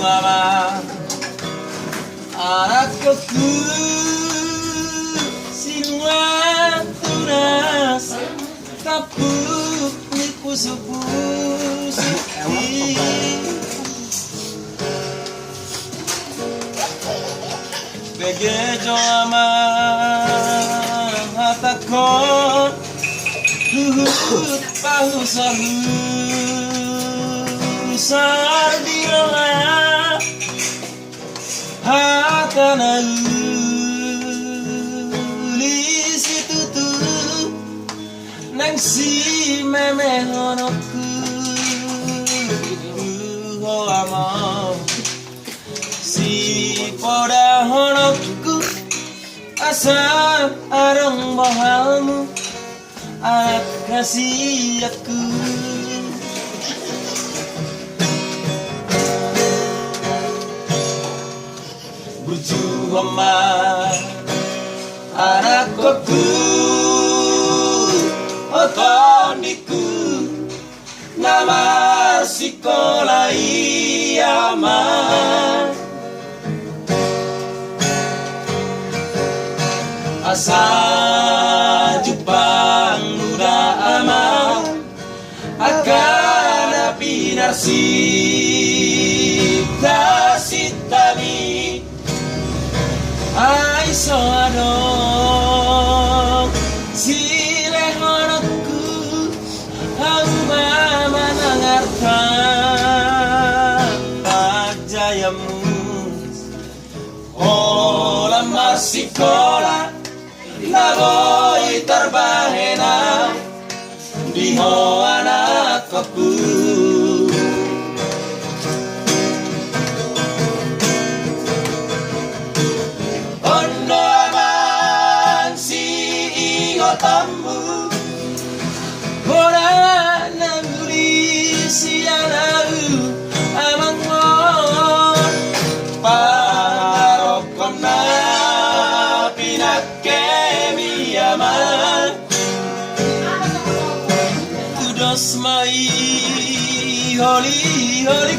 mama anakku sinuan tunas kapuk niku subuh suci begejo ama hatakon luhut pahu sahu sardiraya hatana lisi tutu nang si meme honoku ho amam si poda honoku asal arang bahalmu anak kasih aku Homa anakku otoniku nama sekolah iyaman asa Jepang muda aman akan api narsip dasitami ai soadong sile honokku hamba manangarta pajayamu olam masikola naboy tarbahena diho anakku tamu ora nanguri sianau amang mon parokona pinake miyaman kudos mai holi holi